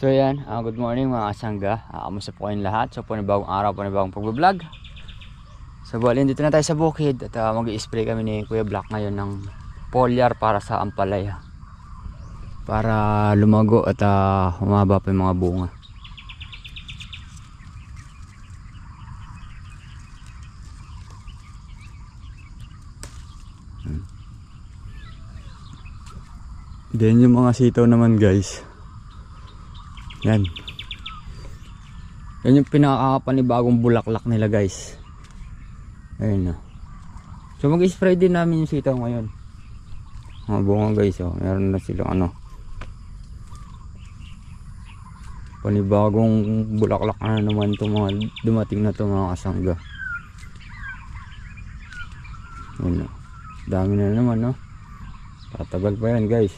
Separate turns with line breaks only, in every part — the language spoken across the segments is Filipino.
So yan, good morning mga kasangga. Kamusta po kayong lahat? So panibagong araw, panibagong pag-vlog. So bali, dito na tayo sa bukid at mag-i-spray kami ni Kuya Black ngayon ng foliar para sa ampalaya. Para lumago at humaba pa yung mga bunga. Then yung mga sitaw naman guys. Yan. Yan yung pinakapanibagong bulaklak nila guys. Ayun na. So mag-spray din namin yung sitaw ngayon. Mga bunga guys, oh. Meron na silang panibagong bulaklak na naman itong mga dumating na itong mga kasangga. Ayun na. Dami na naman, no? Tatagal pa yan guys.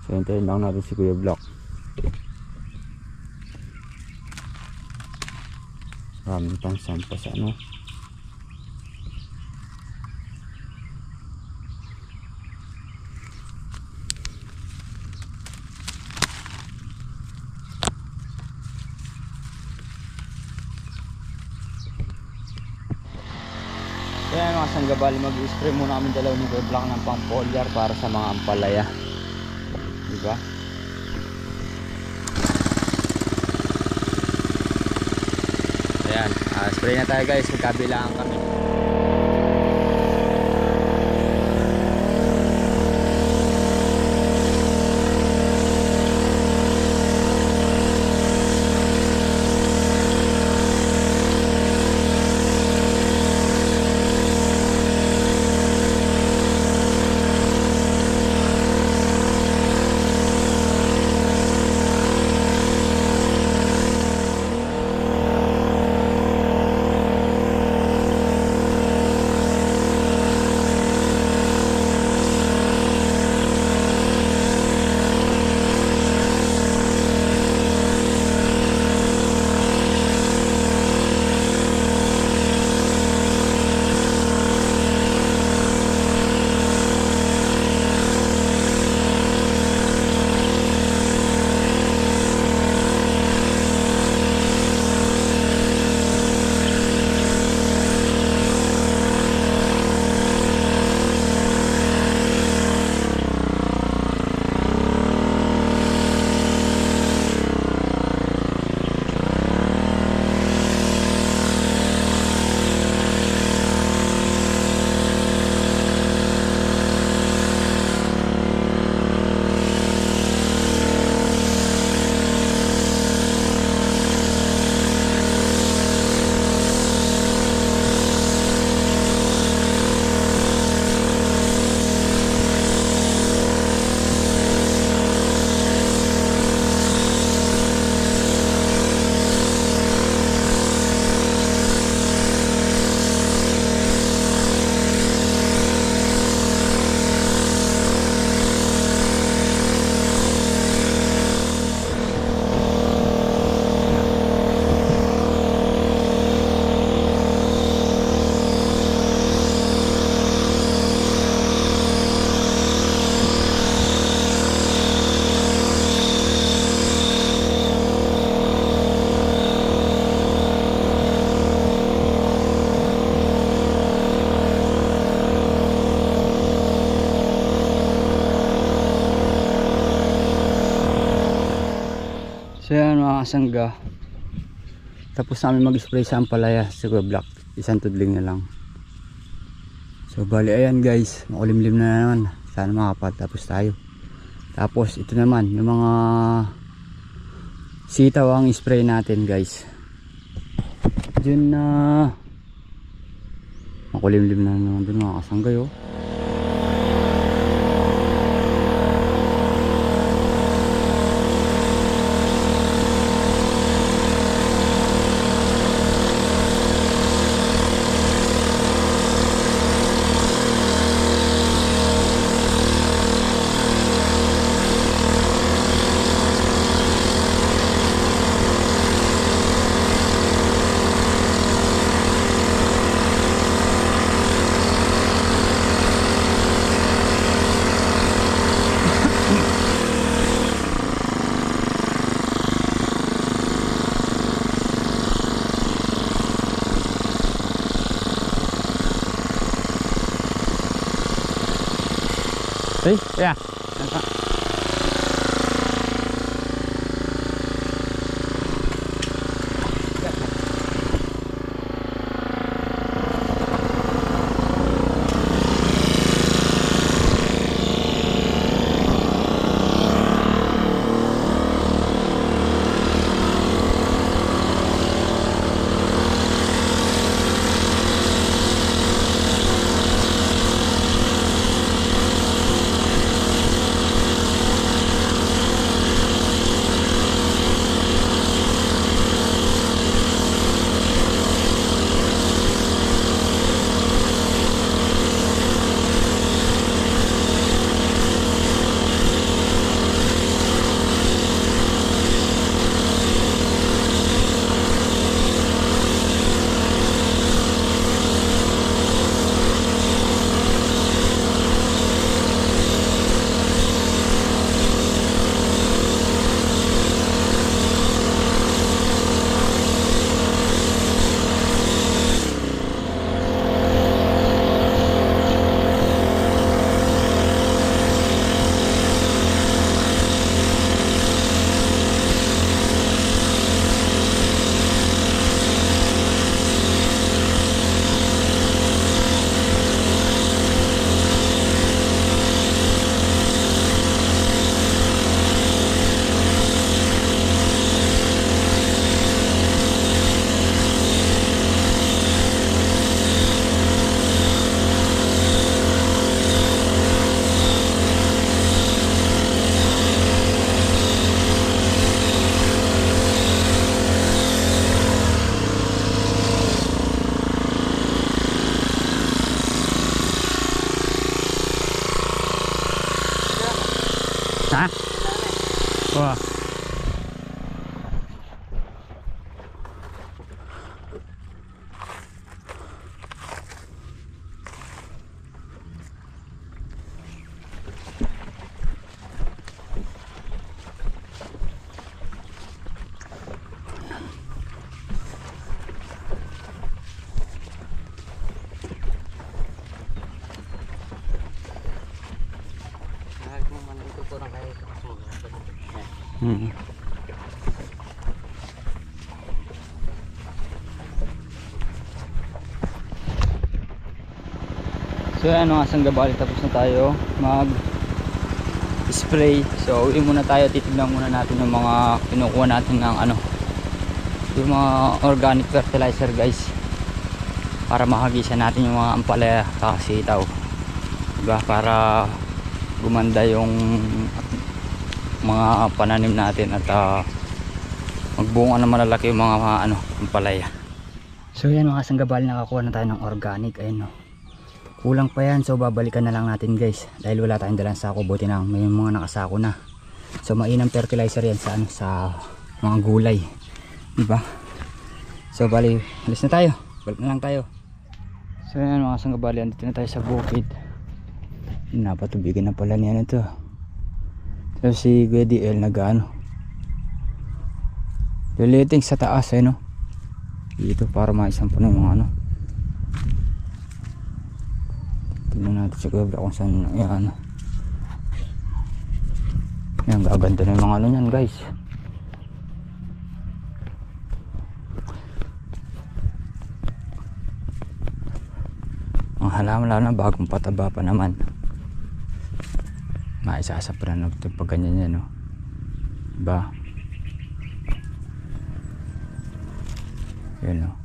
So hintayin lang natin si Kuya Black. Maraming pang sampa sa ano. Kaya mga sanggabali, mag-spray muna kami dalaw ni Kuya Black ng pang foliar para sa mga ampalaya. Diba? Ayan, spray na tayo guys, magkabilaan kami. So yan mga kasangga, tapos namin mag-spray sa ampalaya sa Kuya Black. Isang tudling na lang. So bali ayan guys, makulimlim na naman. Sana makapatapos tayo. Tapos ito naman yung mga sitaw ang spray natin guys. Diyan na makulimlim na naman dun mga kasangga, oh. Hey, yeah. Ha? Wah. So yan mga sanggabali, tapos na tayo mag spray. So uwi muna tayo, titignan muna natin yung mga kinukuha natin ng ano, yung mga organic fertilizer guys, para mahagisa natin yung mga ampalaya kasi sitaw, diba? Para gumanda yung mga pananim natin at magbunga na malalaki yung mga ano, ampalaya. So yan mga sanggabali, nakakuha na tayo ng organic. Ayun, no, kulang pa yan, so babalikan na lang natin guys dahil wala tayong dalang sako. Buti na may mga nakasako na. So mainam fertilizer yan sa ano, sa mga gulay, diba? So bali, alis na tayo, balik na lang tayo. So yan mga sanggabali, andito na tayo sa bukid. Napatubigan na pala niya na to. So si Kuya DL nag-ano, liliting sa taas eh, no, dito para maisampo na yung mga ano. Tingnan natin sa Kuya kung saan yan. Yan, gaganda na yung mga ano yan guys. Ang halaman lang na bagong pataba pa naman. Maisasapra na ito pag ganyan yan, no, diba? Yan, no.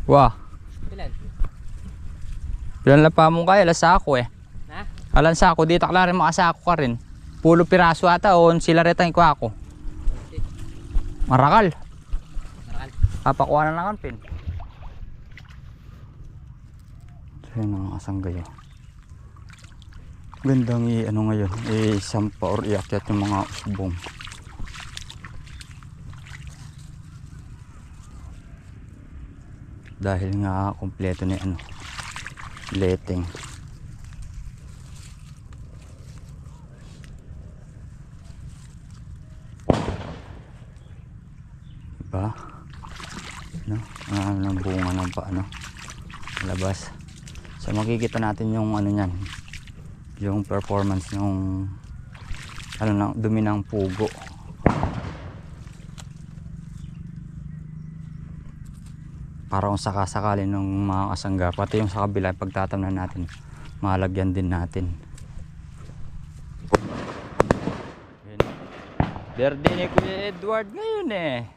Wah. Pilan la pa mo kaya la sako eh. Na? Alan sako dito ka rin makasako ka rin. Pulo piraso ata o sila retang ko ako. Marakal. Marakal. Papakuha na lang ang pin. So yun ang asanggayo. Gandang ano ngayon, sampa or iakyat yung mga usbong. Dahil nga kompleto na ano, leteng. labas. So makikita natin yung ano niyan, yung performance ng ano ng dumi ng pugo. Para kung sakasakali ng mga kasangga, pati yung sa kabila pagtatamnan natin, malagyan din natin. Birthday ni Kuya Edward ngayon eh.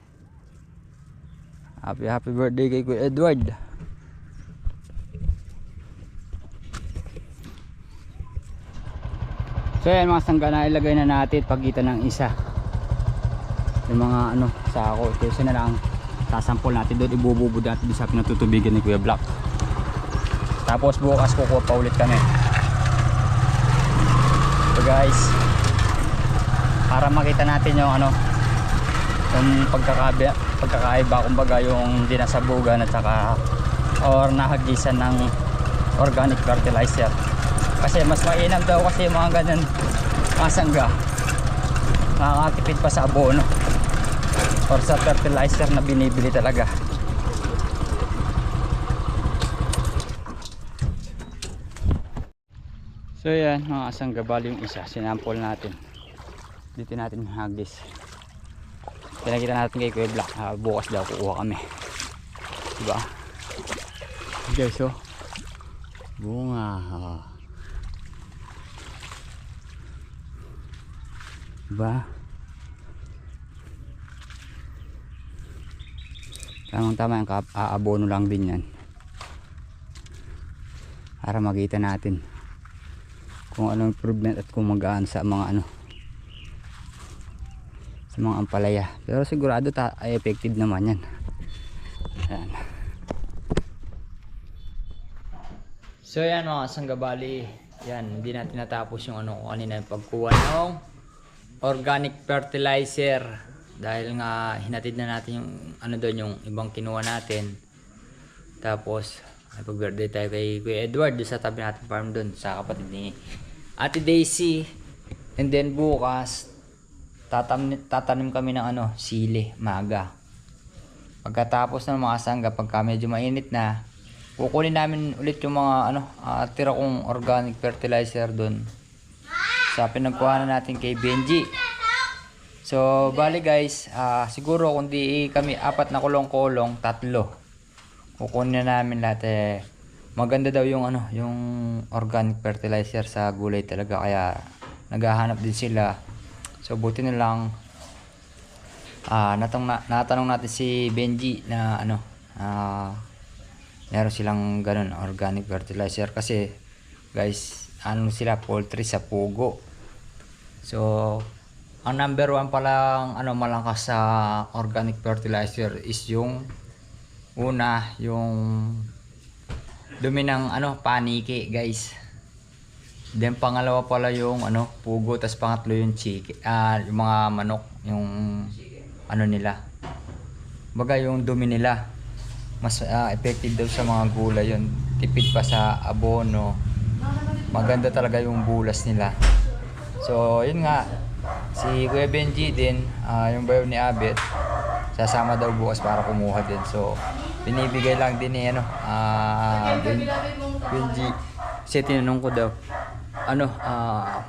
Happy birthday kay Kuya Edward. So yan mga sangga, na ilagay na natin pagitan ng isa yung mga ano sako. Kasi na lang sasampol natin doon, ibububod natin doon sa pinatutubigan ni Kuya Black. Tapos bukas kukuha pa ulit kami. So guys, para makita natin yung ano, yung pagkakaiba kumbaga yung dinasabugan at saka or nahagisan ng organic fertilizer. Kasi mas mainam daw kasi yung mga ganun kasangga, nakakatipid pa sa abono or sa fertilizer na binibili talaga. So yan mga kasangga, bali yung isa sinampol natin, dito natin hagis. Pinakita natin kay Kuya Black, bukas daw kukuha kami, diba guys? So bunga, diba? Tamang tama yung abono lang din yan para makita natin kung anong improvement at kung magaan sa mga ano, sa mga ampalaya. Pero sigurado effective naman yan. Ayan. So yan mga kasangga, bali yan, hindi natin natapos yung ano kanina, yung pagkuha ng organic fertilizer dahil nga hinatid na natin yung ano doon, yung ibang kinuha natin. Tapos nag-birthday tayo kay Kuya Edward doon sa tabi natin farm doon sa kapatid ni Ate Daisy. And then bukas tatanim kami ng ano, sili maga. Pagkatapos ng mga sangga, pagka medyo mainit na, kukunin namin ulit yung mga ano, tira kong organic fertilizer doon sa pinagkuhanan natin kay Benji. So bali guys, siguro kung di kami apat na kulong-kulong, 3 kukunin na namin lahat eh. Maganda daw yung ano, yung organic fertilizer sa gulay talaga, kaya naghahanap din sila. So buti na lang natanong natin si Benji na ano, meron silang ganun organic fertilizer kasi guys, ano sila, poultry sa pugo. So ang number 1 palang ano malakas sa organic fertilizer is yung una, yung dumi ng ano, paniki guys. Then pangalawa pala yung ano, pugo, tas pangatlo yung chicken, yung mga manok, yung ano nila, baga yung dumi nila. Mas effective daw sa mga gulay yun, tipid pa sa abono, maganda talaga yung bulas nila. So yun nga, si Kuya Benji din, yung bayo ni Abet, sasama daw bukas para kumuha din. So binibigay lang din ni ano, Benji, kasi tinanong ko daw ano,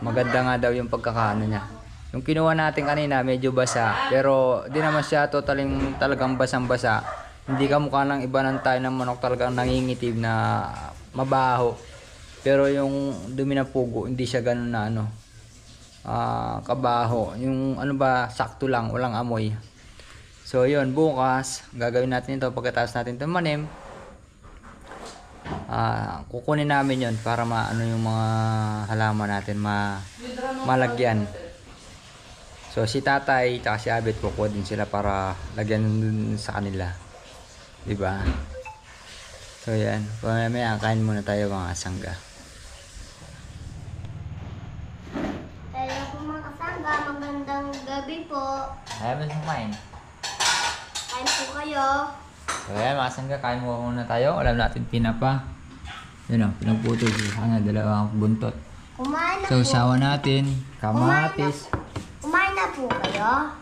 maganda nga daw yung pagkakaano niya. Yung kinuha natin kanina medyo basa, pero di naman siya talagang basang-basa. Hindi ka mukha ng iba ng tayo ng manok, talagang nangingitim na mabaho. Pero yung dumi ng pugo, hindi siya ganun na ano, kabaho. Yung ano ba, sakto lang, walang amoy. So yun, bukas gagawin natin ito. Pagkatapos natin ito manim, kukunin namin yon para maano yung mga halaman natin malagyan. So si tatay at si Abet kukuha din sila para lagyan sa kanila, diba? So yan, mamaya kain muna tayo mga sangga.
Hello po mga kasangga, magandang gabi po.
Ayaw mo kumain?
Kain po kayo.
So yan mga sangga, kain muna tayo. Alam natin pinapa. Yun o, pinagputol. Ano, dalawang buntot.
Kumain na
So
po.
sawa natin, kamatis.
Kumain na po kayo.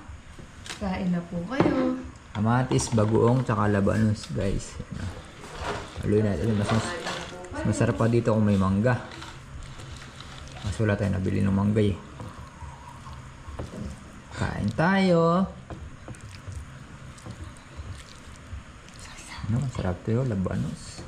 Kain na po kayo.
Kamatis, bagoong, tsaka labanos guys.
Haluin natin. Mas masarap pa dito kung may mangga. Mas wala tayo nabili ng mangga eh. Kain tayo. Ano, masarap to yun. Labanos.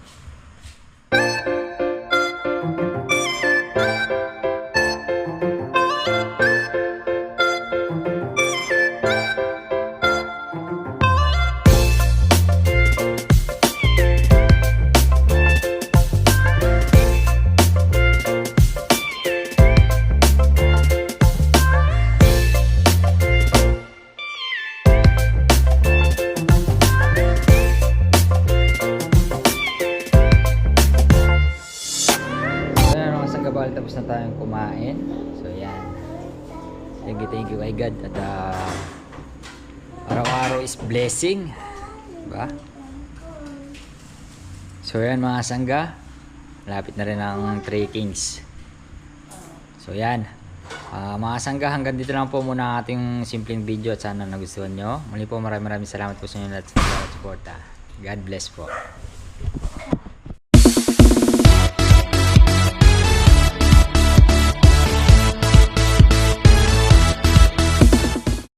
Tapos na tayong kumain. So yan. Thank you kay God. At araw-araw is blessing. Diba? So yan mga sangga. Malapit na rin ang 3 Kings. So yan. Mga sangga, hanggang dito lang po muna ang ating simpleng video at sana nagustuhan nyo. Muli po maraming salamat po sa inyo lahat sa suporta. God bless po.